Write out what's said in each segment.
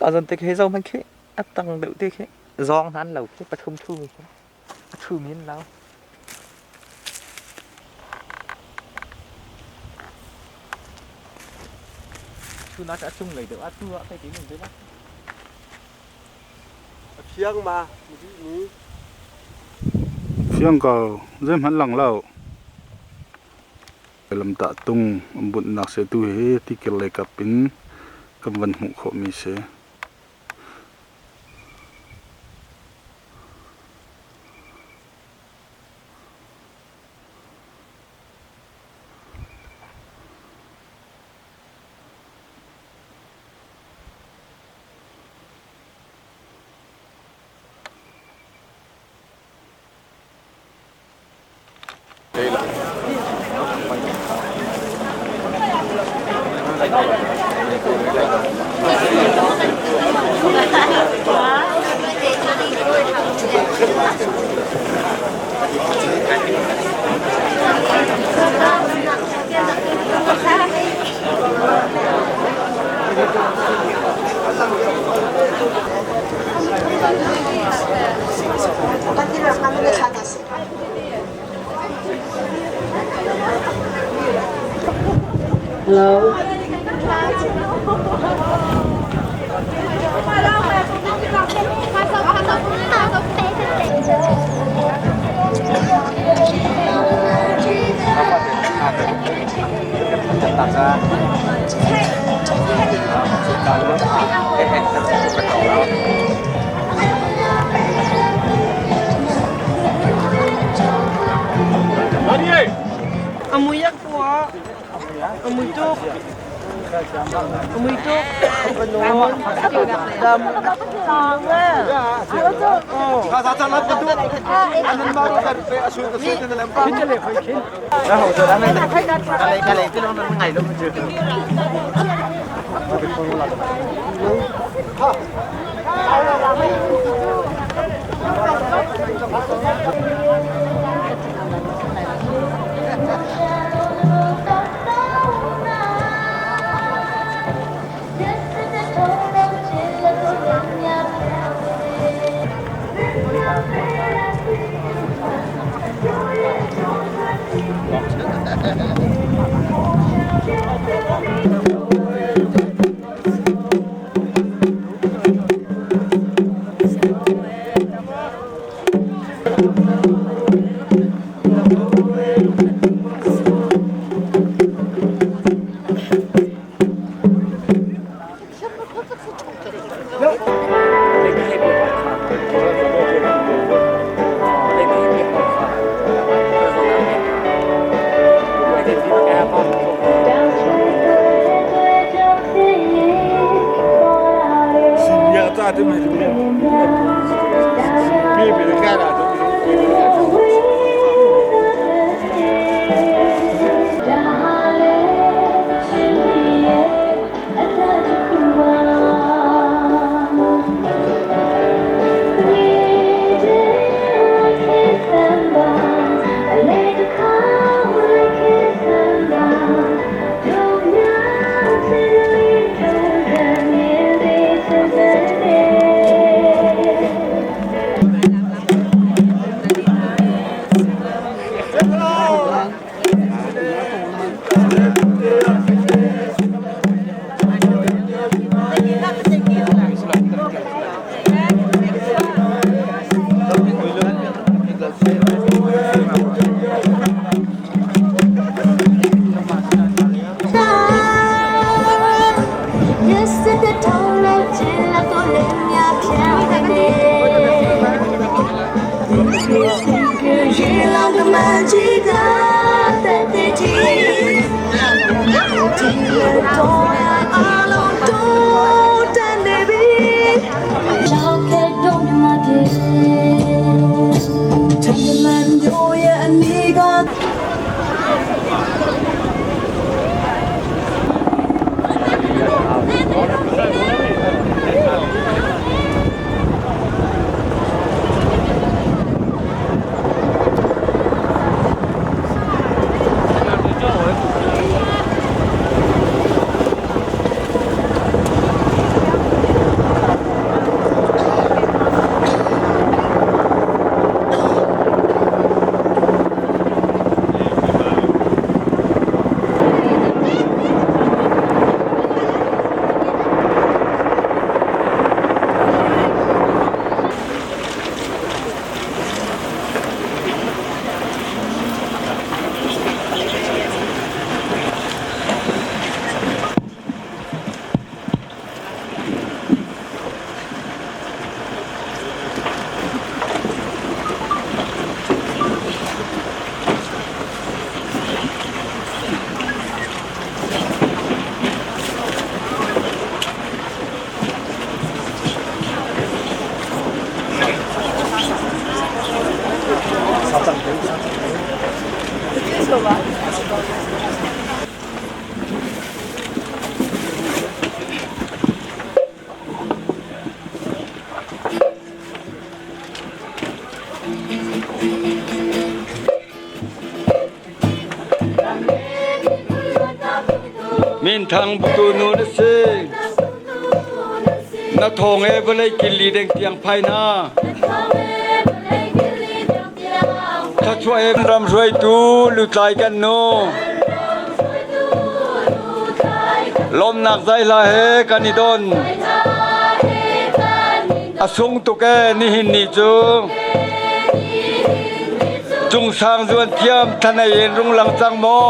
ở dân tịch hay dâu mình khi ắt tăng đựng tịch khi giòn hắn lẩu cái bát thum thu mình thu miến lão thu nó sẽ chung lấy được ắt thu cái tí mình dưới mắt phiêng mà phiêng cầu dêm hắn lằng lẩu làm tạ tung bụng nạc sẽ tu hết thì cái lấy cặp pin cầm vận hụt khổ mi sẽ Hello. Amoy ako amoy tuk ganon dam kasasalat ka tu anan baru kan pe asul ka sete na lampa chale phai khin na ho da na kale kilo na ngai lo mu Yesterday told me till I told him ya piano. You love the magic that they teach. Min thang tu nu na se na thong e balai kili deng tiang phai na tha chua em ram roi tu lu tlai kan no lom nak zai la he kanidon asung tu ke ni hin ni chu chung sang zuan thiam thanai en rung lang chang mo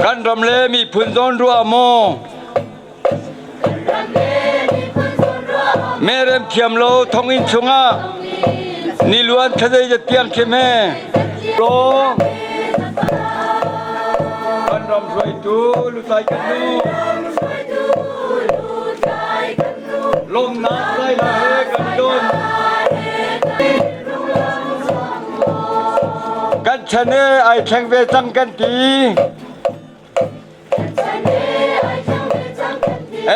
กันรำเลมีพื้นต้นรัวโมแม่เริ่มเทียมโลทองอินชงะนิลวนทะเลจะเตียงเข้มแม่โลกันรำสวยตูลุตายกันนูลมน้ำไหลละเฮกันโดนกันชะเนไอแข่งเวจังกันตี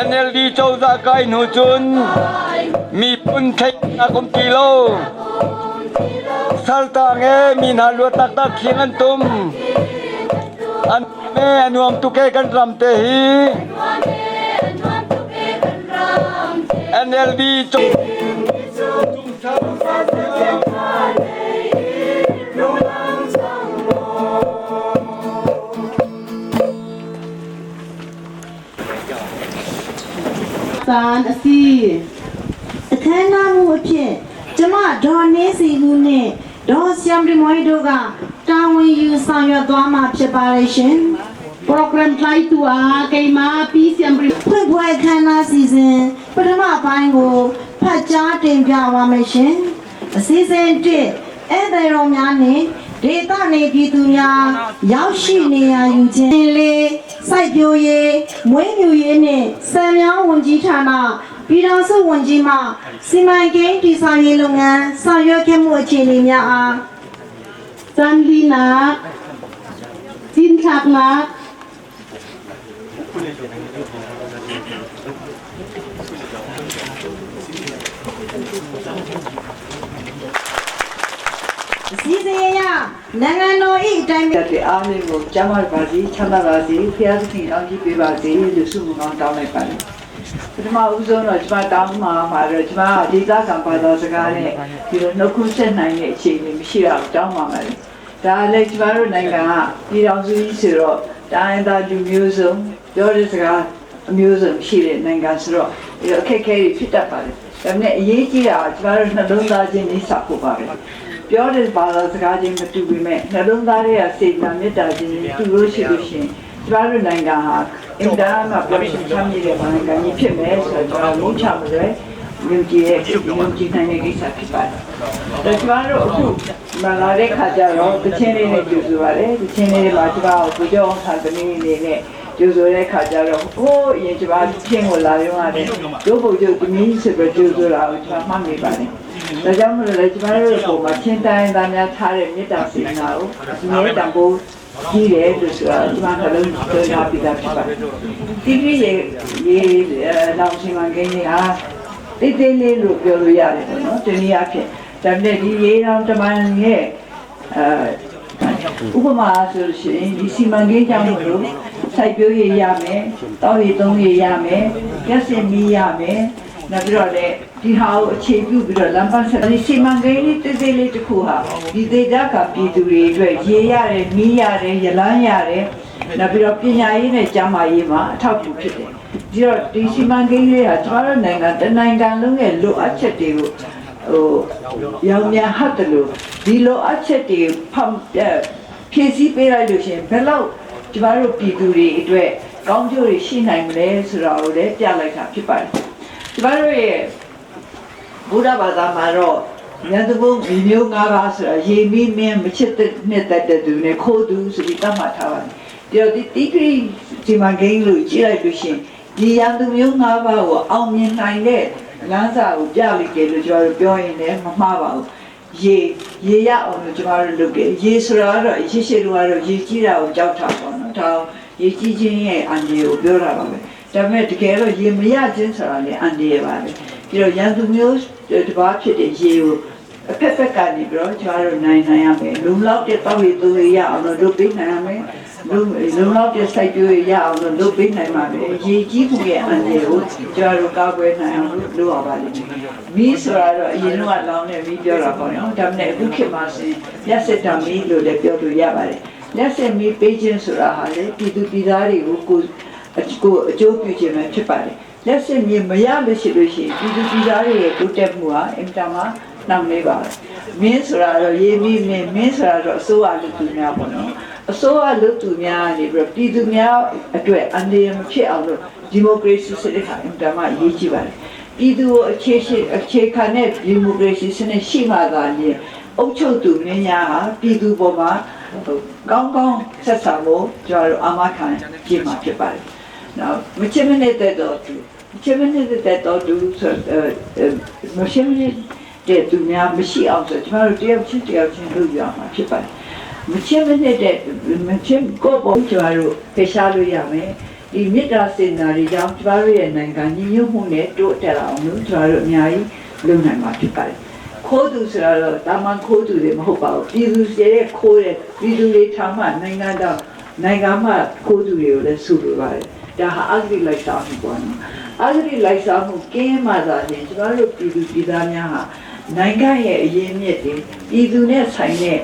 NLD เจ้าจะไกลหนูจุนมีปุ่นเทคนาคมกิโลสัลตางมีนาลวตักตักเขียงอันตุมอันแม่อนวมตุเกกันรำเตหี NLD เจ้าสารอซีအခမ်းအနားမှုအဖြစ်ကျမဒေါ်နေစီဦးနဲ့ဒေါ်ဆီယမ်ဒီမွိုင်တို့ကတာဝန်ယူဆောင်ရွက်သွားမှာဖြစ်ပါရဲ့ရှင် program လိုက်သူအားကိမာပီဆီယမ်ဒီဖွင့်ပွဲအခမ်းအနားစီစဉ်ပထမပိုင်းကိုဖတ်ကြားတင်ပြပါမယ်ရှင်အစီအစဉ်1ဧည့်သည်တော်များနဲ့ဒေသနေပြည်သူများရောက်ရှိနေရယူခြင်းလေးစိုက်ပျိုးရေးမွေးမြူရေးနဲ့စံမြောင်းဝန်ကြီးဌာနပြည်ထောင်စုဝန်ကြီးမှစီမံကိန်းတည်ဆောက်ရေးလုပ်ငန်းဆောင်ရွက်ခဲ့မှုအခြေအနေများအားစံလီနာจินทักนาစီစီရနိုင်ငံတော်၏အတိုင်းတဲ့အားလုံးကိုကျမ်းမာပါစေချမ်းသာပါစေဖျားသခင်အောင်ကြည့်ပေးပါစေလို့ဆုမွန်ကောင်းတောင်းလိုက်ပါတယ်ပထမဦးဆုံးတော့ကျွန်မတောင်းမှာတော့ကျွန်မဒေသခံဘာသာစကားနဲ့ဒီလိုနှုတ်ခွန်းဆက်နိုင်တဲ့အခြေအနေမရှိတော့တောင်းပါမယ်ဒါလည်းကျွန်တော်တို့နိုင်ငံကပြည်တော်စုကြီးဆိုတော့တိုင်းသားလူမျိုးစုံပြောတဲ့စကားအမျိုးစုံရှိတဲ့နိုင်ငံဆိုတော့အခက်အခဲတွေဖြစ်တတ်ပါတယ်ဒါပေမဲ့အရေးကြီးတာကျွန်တော်တို့နှလုံးသားချင်းနေဆောက်ဖို့ပါပဲပြောတဲ့ဘာသာစကားချင်းမတူပေမဲ့နှလုံးသားရဲ့စေတနာမေတ္တာချင်းတူလို့ရှိလို့ရှင်ကျ ကျွန်တော်တို့နိုင်ငံဟာအင်တာမှာပြောရှင်ချမ်းမြေတဲ့နိုင်ငံကြီးဖြစ်မယ်ဆိုတော့ကျွန်တော်လုံးချမလို့မြုပ်ကြည့်ရဲ့မြုပ်ကြည့်နိုင်တဲ့ကိစ္စဖြစ်ပါတယ်။ဒါကျွန်တော်တို့အခုမလာတဲ့ခါကျတော့တချင်းလေးနဲ့ကြိုဆိုပါတယ်။တချင်းလေးမှာကျွန်တော်ကိုကြောင်းထားသမီးလေးနဲ့ကြိုဆိုတဲ့ခါကျတော့ဟိုအရင်ကျွန်တော်ချင်းကိုလာရုံရတယ်။တို့ပုံကျုပ်သမီးဆိုပြီးကြိုဆိုတာကိုကျွန်တော်မှတ်မိပါတယ်။ဒါကြောင့်မလို့လေကျွန်တော်တို့ပုံမှာချင်းတိုင်းသားများထားတဲ့မေတ္တာစေတနာကိုမြေတံပိုးကြီးတယ်လို့ဆိုတာကျွန်တော်လည်းပြောရပြတာဖြစ်ပါတယ်။ဒီကြီးရဲ့နောက်ရှင်မကိန်းကြီးဟာတိတ်တိတ်လေးလို့ပြောလို့ရတယ်ပေါ့နော်။ဒီနည်းအားဖြင့်ဒါနဲ့ဒီရေတော်တမန်ရဲ့ဥပမာဆိုရှင်ဒီစီမံကိန်းကြောင့်လို့စိုက်ပျိုးရရမယ်။တောက်ရသုံးရရမယ်။ရက်စင်မီးရမယ်။နောက်ပြီးတော့လည်းဒီဟာကိုအခြေပြုပြီးတော့လမ်းပန်းဆက်ဒီစီမံကိန်းလေးတိတ်တိတ်လေးတစ်ခုဟာဒီဒေသကပြည်သူတွေအတွက်ရေရတယ်မီးရတယ်ရလန်းရတယ်နောက်ပြီးတော့ပညာရေးနဲ့ကျန်းမာရေးမှာအထောက်အကူဖြစ်တယ်ဒီတော့ဒီစီမံကိန်းလေးဟာကျွန်တော်တို့နိုင်ငံတနိုင်ငံလုံးရဲ့လိုအပ်ချက်တွေကိုရောင်မြန်ဟတ်တယ်လို့ဒီလိုအပ်ချက်တွေဖြည့်ဆည်းပေးလိုက်လို့ရှင်ဘယ်လောက်ကျွန်တော်တို့ပြည်သူတွေအတွက်ကောင်းကျိုးတွေရှိနိုင်မလဲဆိုတာကိုလည်းပြလိုက်တာဖြစ်ပါတယ်ကျွန်တော်တို့ရဲ့ဘုရားဘာသာမှာတော့ဉာဏ်တဘုံမျိုး၅ပါးဆိုတာရေမီးမင်းမချစ်တဲ့နှစ်သက်တဲ့သူနဲ့ခိုးသူဆိုပြီးတတ်မှတ်ထားပါတယ်။ဒီတော့ဒီခရီးဒီမှာဂိမ်းလို့ကြည့်လိုက်လို့ရှိရင်ဒီဉာဏ်တမျိုး၅ပါးကိုအောင်မြင်နိုင်တဲ့လမ်းစာကိုပြလိုက်ကြလို့ကျွန်တော်ပြောရင်လည်းမမှားပါဘူး။ရေရအောင်လို့ကျွန်တော်တို့လုပ်တယ်။ရေဆိုတာကတော့ရှိတော့ရေကြီးတာကိုကြောက်တာပေါ့နော်။ဒါရေကြီးခြင်းရဲ့အန္တရာယ်ကိုပြောတာပါပဲ။ဒါပေမဲ့တကယ်တော့ရေမရခြင်းဆိုတာလည်းအန္တရာယ်ပါပဲ။ပြီးတော့ရန်သူမျိုးတစ်ပါးဖြစ်တဲ့ရေကိုအဖက်ဖက်ကနေပြီးတော့ကျွန်တော်တို့နိုင်ရမယ်လုံလောက်တဲ့တောက်ရည်သူရအောင်လို့လုပ်ပေးနိုင်ရမယ်လုံလောက်တဲ့စိုက်ပျိုးရအောင်လို့လုပ်ပေးနိုင်ပါမယ်ရေကြီးမှုရဲ့အန္တရာယ်ကိုကျွန်တော်တို့ကာကွယ်နိုင်အောင်လုပ်ရပါလိမ့်မယ်မီးဆိုတာတော့အရင်ကလောင်းနေပြီးပြောတာပေါ့နော်ဒါပေမဲ့အခုခေတ်မှာဆိုရက်စက်တာမီးလို့လည်းပြောလို့ရပါတယ်လက်စက်မီးပေးခြင်းဆိုတာဟာလေပြည်သူပြည်သားတွေကိုအကျိုးပြုခြင်းပဲဖြစ်ပါတယ်လက်စင်မြေမရလို့ရှိလို့ရှိရင်ပြည်သူပြည်သားတွေရဲ့တိုးတက်မှုဟာအင်တာမှာနှောင့်နှေးပါတယ်မင်းဆိုတာတော့ရေးပြီးမင်းဆိုတာတော့အစိုးရလူသူများပေါ့နော်အစိုးရလူသူများနေပြီးပြည်သူများအတွက်အန္တရာယ်မဖြစ်အောင်လို့ဒီမိုကရေစီစနစ်ဟာအင်တာမှာအရေးကြီးပါတယ်ပြည်သူကိုအခြေခံတဲ့ဒီမိုကရေစီစနစ်ရှိမှသာလျှင်အုပ်ချုပ်သူများဟာပြည်သူပေါ်မှာကောင်းကောင်းဆက်ဆံဖို့ကျွန်တော်တို့အာမခံကြည့်မှာဖြစ်ပါတယ်Now, much of it that do, much of it that do, so much of it that do now, machine also, tomorrow day of Chinty of Chinduya, my people. Much of it that much go both to our Peshalu Yame, the Midras in Narijam, Tvari and Nangani, you who net do tell our new Taro Miai, Luna, my people. Kodus are Taman Kodu, them hope out, Pidus, they call it, Pidu, Tama, Nagama, Kodu, the supervisor. ဒါဟာအဂတိလိုက်စားမှုပေါ့နော်အဂတိလိုက်စားမှုကင်းမှသာလျှင်ကျွန်တော်တို့ပြည်သူပြည်သားများဟာနိုင်ငံရဲ့အရင်းမြစ်တွေပြည်သူနဲ့ဆိုင်တဲ့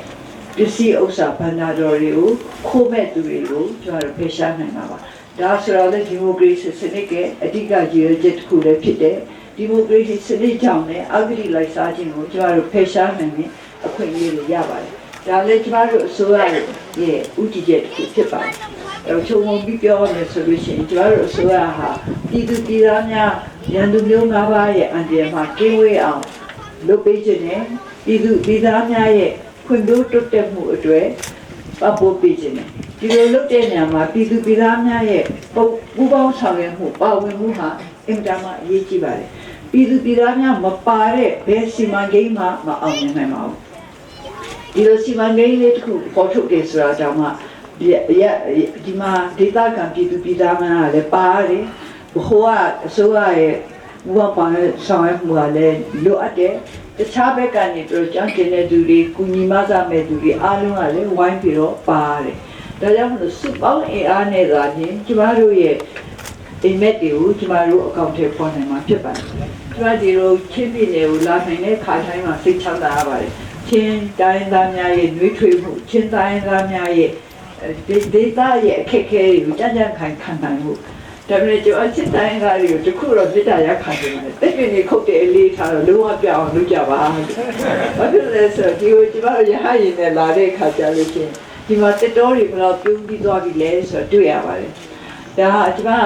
ပစ္စည်းဥစ္စာဘဏ္ဍာတော်တွေကိုခိုးမဲ့သူတွေကိုကျွန်တော်တို့ဖယ်ရှားနိုင်မှာပါဒါဆိုတော့လေဒီမိုကရေစီစနစ်ရဲ့အဓိကရည်ရွယ်ချက်တစ်ခုလည်းဖြစ်တယ်ဒီမိုကရေစီစနစ်ကြောင့်လည်းအဂတိလိုက်စားခြင်းကိုကျွန်တော်တို့ဖယ်ရှားနိုင်ရင်အခွင့်အရေးတွေရပါတယ်ဒါလည်းကျွန်တော်တို့အစိုးရရဲ့ဥတီချက်တစ်ခုဖြစ်ပါတယ်ချုံုံပြီးပြောရမယ်ဆိုလို့ရှိရင်ကျွန်တော်တို့အစိုးရဟာပြည်သူပြည်သားများရန်သူမျိုး၅ပါးရဲ့အန္တရာယ်မှာကင်းဝေးအောင်လုပ်ပေးခြင်းနဲ့ပြည်သူပြည်သားများရဲ့ဖွံ့ဖြိုးတိုးတက်မှုအတွက်ပံ့ပိုးပေးခြင်းနဲ့ဒီလိုလုပ်တဲ့နေရာမှာပြည်သူပြည်သားများရဲ့ပူးပေါင်းဆောင်ရွက်မှုပါဝင်မှုဟာအင်တာမှာအရေးကြီးပါတယ်ပြည်သူပြည်သားများမပါတဲ့ဘယ်စီမံကိန်းမှမအောင်မြင်နိုင်ပါဘူးဒီလိုစီမံကိန်းလေးတစ်ခုပေါ်ထုတ်တယ်ဆိုတာကြောင့်မှဒီမှာဒေသခံပြည်သူပြည်သားများလည်းပါတယ်ဘိုးကအစိုးရရဲ့ဘဝပါဆောင်ရွက်မှုကလည်းလိုအပ်တယ်တခြားဘက်ကနေတို့ကြောင်းကျင်တဲ့သူတွေကုညီမစားမဲ့သူတွေအားလုံးကလည်းဝိုင်းပြီးတော့ပါတယ်ဒါကြောင့်မလို့စုပေါင်းအင်အားနဲ့သာချင်းကျမတို့ရဲ့အိမ်မက်တွေကိုကျမတို့အကောင့်ထဲပေါ်နိုင်မှာဖြစ်ပါတယ်ကျမဒီလိုချင်းပြည်နယ်ကိုလာနိုင်တဲ့ခါတိုင်းမှာစိတ်ချမ်းသာရပါတယ်ချင်းတိုင်းသားများရဲ့နှွေးထွေးမှုချင်းတိုင်းသားများရဲ့ဒေသရဲ့အခက်အခဲတွေကိုကြံ့ကြံ့ခံနိုင်မှုဒါပေမဲ့ကျွန်တော်စစ်တိုင်းကားတွေကိုတခုတော့ပြစ်တာရခံနေတယ်တက်ပြင်းနေခုတ်တဲ့အလေးထားတော့လုံးဝပြအောင်လုပ်ကြပါဘာဖြစ်လဲဆိုတော့ဒီကိုကျွန်တော်ရဟရင်နဲ့လာတဲ့ခါကြလို့ချင်း ဒီမှာတက်တော်တွေဘယ်တော့ပြုံးပြီးသွားပြီလဲဆိုတော့တွေ့ရပါတယ်ဒါကကျွန်မ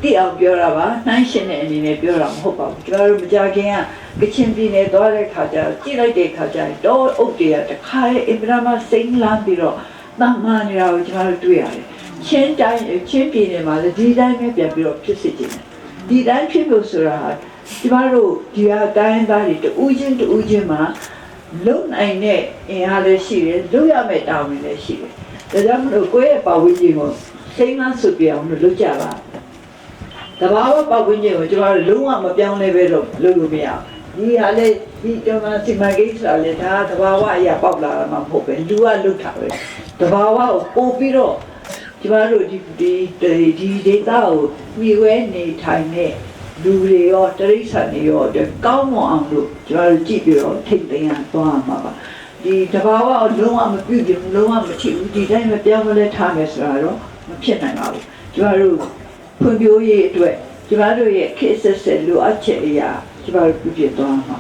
တိအောင်ပြောတာပါနှိုင်းရှင်တဲ့အနေနဲ့ပြောတာမဟုတ်ပါဘူးကျွန်တော်တို့မကြခင်ကကချင်ပြည်နယ်သွားတဲ့ခါကျကြည့်လိုက်တဲ့ခါကျတော့အုတ်တွေကတခါရဲ့အင်ပရာမစိမ့်လာပြီးတော့တမ်းမှန်နေတာကိုကျွန်တော်တို့တွေ့ရတယ်ချင်းပြည်နယ်မှာလည်းဒီတိုင်းပဲပြန်ပြီးတော့ဖြစ်စေချင်တယ်ဒီတိုင်းဖြစ်လို့ဆိုတာကျမတို့ဒီအတိုင်းသားတွေတူးချင်းမှာလုံနိုင်တဲ့အင်အားလည်းရှိတယ်လုံရမယ့်တာဝန်လည်းရှိတယ်ဒါကြောင့်မလို့ကိုယ့်ရဲ့ပတ်ဝန်းကျင်ကိုစိတ်မဆုပ်ပြအောင်လို့လုပ်ကြပါတဘာဝပတ်ဝန်းကျင်ကိုကျမတို့လုံးဝမပြောင်းလဲပဲတော့လုပ်လို့မရဘူးဒီဟာလေဒီကျွန်မစီမံကိန်းဆိုတာလေဒါတဘာဝအရာပေါက်လာတာမှမဟုတ်ပဲလူကလုပ်တာပဲတဘာဝကိုပို့ပြီးတော့ကျမတို့ဒီဒေတာကိုမြှဝဲနေထိုင်တဲ့လူတွေရောတရိစ္ဆာန်တွေရောကောင်းမွန်အောင်လို့ကျမတို့ကြည့်ပြီးတော့ထိတ်သိမ်းရသွားမှာပါဒီတဘာဝကိုလုံးဝမပြုတ်ဘူးလုံးဝမချစ်ဘူးဒီတိုင်းမပြောင်းမလဲထားမယ်ဆိုတာတော့မဖြစ်နိုင်ပါဘူးကျမတို့ဖွံ့ဖြိုးရေးအတွက်ကျမတို့ရဲ့ခေတ်ဆက်လိုအပ်ချက်အရာကျမတို့ပြုပြင်သွားမှာ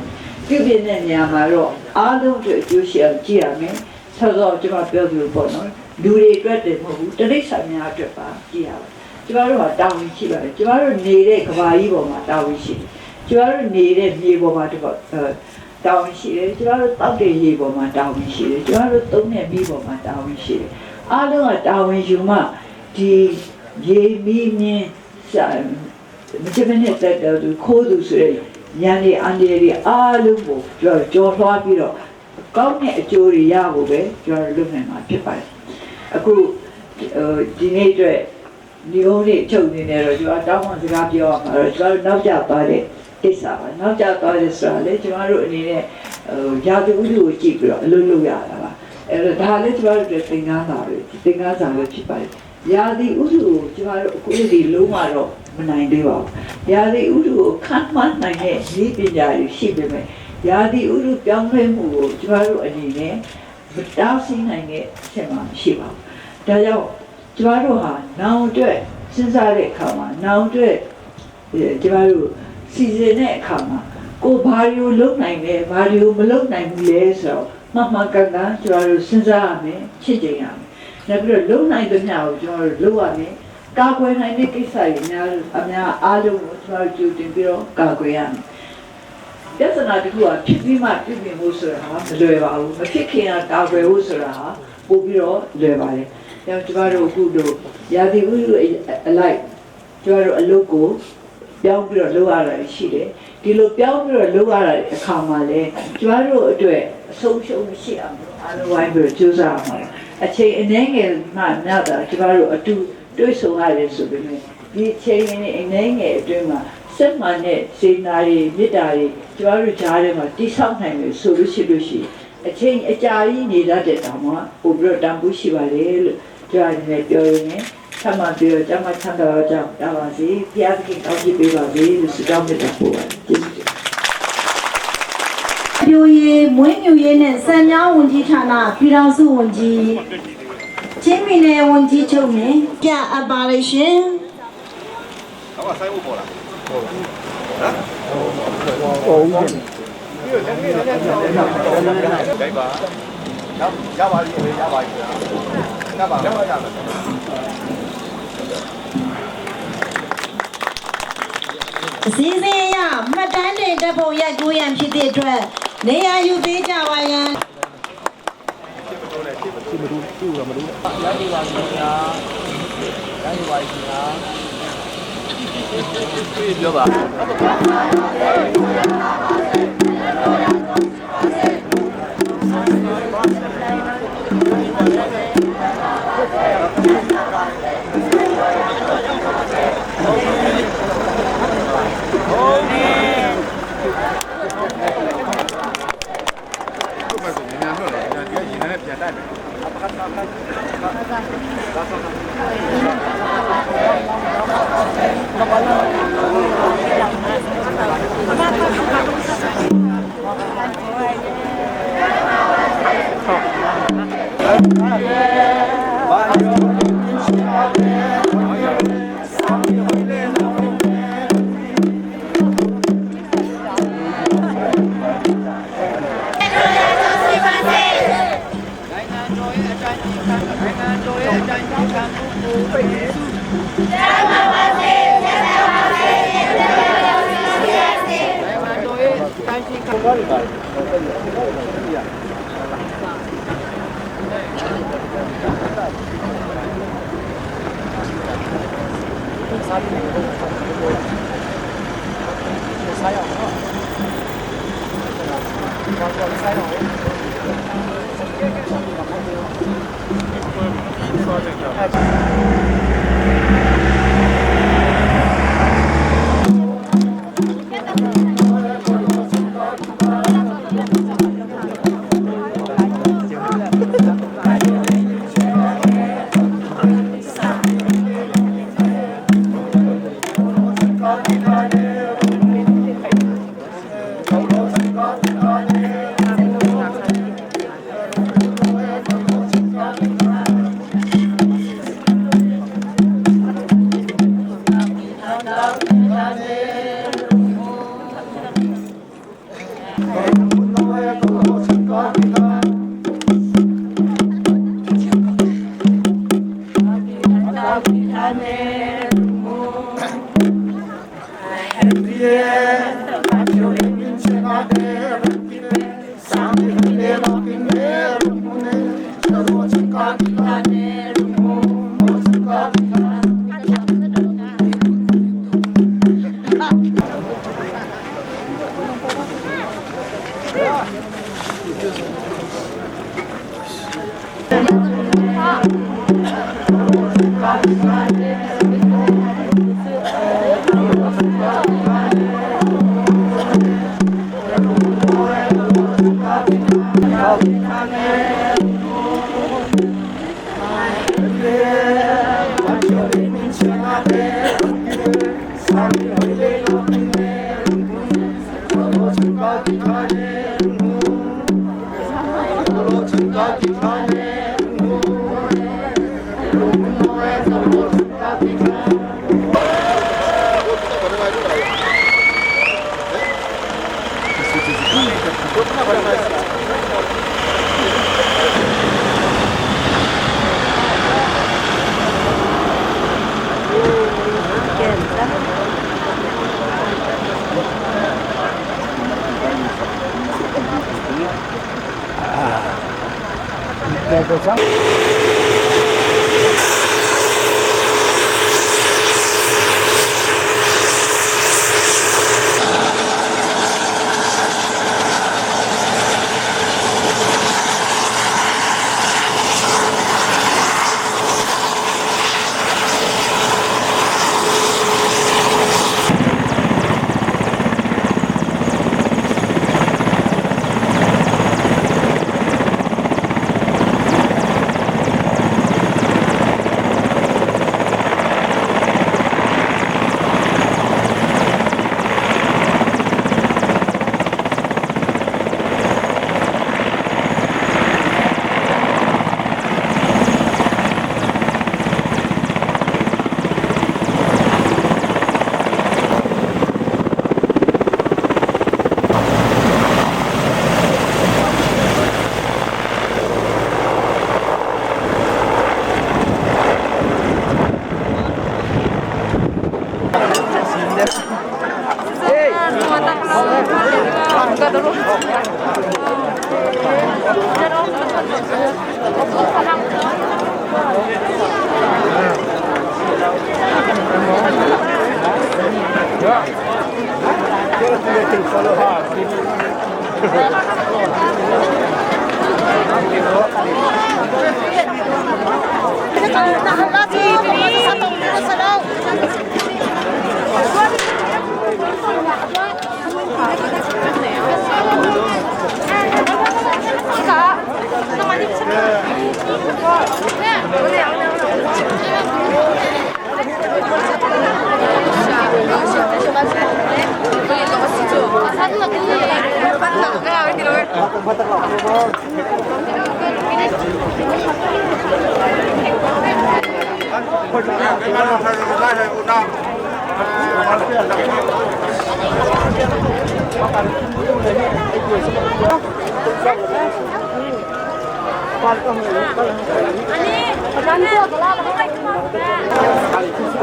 ပြုပြင်တဲ့နေရာမှာတော့အားလုံးအတွက်အကျိုးရှိအောင်ကြည့်ရမယ်ဆိုတော့ကျမပြောသလိုပေါ့နော်လူတွေအတွက်တည်းမဟုတ်ဘူးတရိစ္ဆာန်များအတွက်ပါကြည့်ရပါကျမတို့ကတာဝန်ရှိပါတယ်ကျမတို့နေတဲ့ကဘာကြီးပေါ်မှာတာဝန်ရှိတယ်ကျမတို့နေတဲ့မြေပေါ်မှာတာဝန်ရှိတယ်ကျမတို့တောက်တဲ့ရေပေါ်မှာတာဝန်ရှိတယ်ကျမတို့သုံးတဲ့မိပေါ်မှာတာဝန်ရှိတယ်အားလုံးကတာဝန်ယူမှဒီရေမီးမြင်းမချမနဲ့တက်တယ်သူခိုးသူဆိုရရန်ဒီအန်ဒီရီအားလုံးကိုကြော်လွှားပြီးတော့ကောင်းတဲ့အကျိုးတွေရဖို့ပဲကျွန်တော်လုပ်နိုင်မှာဖြစ်ပါတယ်အခုဒီနေ့အတွက်ဒီဟုံးလေးချုပ်နေတယ်တော့ကျွန်တော်တောင်းပန်စကားပြောရမှာတော့ကျွန်တော်နောက်ကျသွားတဲ့ကိစ္စပါနောက်ကျသွားတဲ့ဆိုတာလေကျွန်တော်တို့အနေနဲ့ရာသီဥတုကိုကြည့်ပြီးတော့အလုပ်လုပ်ရတာပါအဲ့တော့ဒါလည်းကျွန်တော်တို့သင်္ကန်းစာပဲသင်္ကန်းစာပဲဖြစ်ပါတယ်ရာသီဥတုကိုကျွန်တော်တို့အခုဒီလုံးဝတော့မနိုင်သေးပါဘူးရာသီဥတုကိုခံမှန်းနိုင်တဲ့ဤပညာတွေရှိပေမဲ့ရာသီဥတုပြောင်းလဲမှုကိုကျွန်တော်တို့အနေနဲ့မတားဆီးနိုင်တဲ့အချက်မှမရှိပါဘူးဒါကြောင့်ကျမတို့ဟာနောင်အတွက်စဉ်းစားတဲ့အခါမှာနောင်အတွက်ကျမတို့စီစဉ်တဲ့အခါမှာကိုဘာလို့လုပ်နိုင်လဲဘာလို့မလုပ်နိုင်ဘူးလဲဆိုတော့မှန်ကန်ကန်ကျမတို့စဉ်းစားရမယ်ချစ်ကြရမယ်နောက်ပြီးတော့လုပ်နိုင်တဲ့ညကိုကျမတို့လုပ်ရမယ်ကာကွယ်နိုင်တဲ့ကိစ္စတွေအများအားလုံးကိုကျမတို့ကြိုတင်ပြီးတော့ကာကွယ်ရမယ်ပြဿနာတစ်ခုကဖြစ်ပြီးမှပြုပြင်ဖို့ဆိုတာမလွယ်ပါဘူးမဖြစ်ခင်ကကာကွယ်ဖို့ဆိုတာပို့ပြီးတော့လွယ်ပါတယ်။ဒါကြောင့်ကျမတို့အခုတို့ရာသီဥတုအလိုက်ကျမတို့အလုပ်ကိုပြောင်းပြီးတော့လုပ်ရတာရှိတယ်။ဒီလိုပြောင်းပြီးတော့လုပ်ရတဲ့အခါမှာလည်းကျမတို့အတွက်အဆုံးရှုံးမရှိအောင်အားလုံးဝိုင်းပြီးတော့ကြိုးစားရမှာ။အချိန်အနည်းငယ်မှများတာကျမတို့အတူတွေ့ဆုံရတယ်ဆိုပေမဲ့ဒီအချိန်နဲ့အနည်းငယ်အတွင်းမှာစက်မှန်တဲ့စေနာတွေမေတ္တာတွေကျမတို့ကြားထဲမှာတိဆောက်နိုင်လို့ဆိုလို့ရှိအချိန်အကြာကြီးနေတတ်တဲ့တောင်မှပို့ပြီးတော့တန်ဖိုးရှိပါလေလို့ကြားနေပြောရင်းဆမ်းမပြီးတော့ကျမချမ်းသာတော့ကြောင်းတာပါစေဘုရားသခင်ကောင်းချီးပေးပါစေလို့ဆုတောင်းမြတ်တာပို့ပါတယ်ကျေးဇူးတင်ပြိုရည်မွေးမြူရေးနဲ့စံများဝန်ကြီးဌာနပြည်ထောင်စုဝန်ကြီးချင်းပြည်နယ်ဝန်ကြီးချုပ်နဲ့ပြအပ်ပါလိမ့်ရှင်ဟုတ်ပါဆိုင်ဖို့ပေါ်လာဟုတ်ဟမ်ဟုတ်ဦးကျင်ကြိုက်ပါရပါပြီရပါပြီရပါရပါရပါအစည်းအဝေးရမှတ်တမ်းတင်တပ်ပုံရိုက်ကူးရန်ဖြစ်တဲ့အတွက်နေရာယူပေးကြပါရန်ပြောပါBye.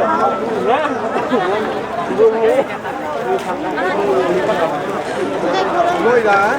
아, Ngồi là,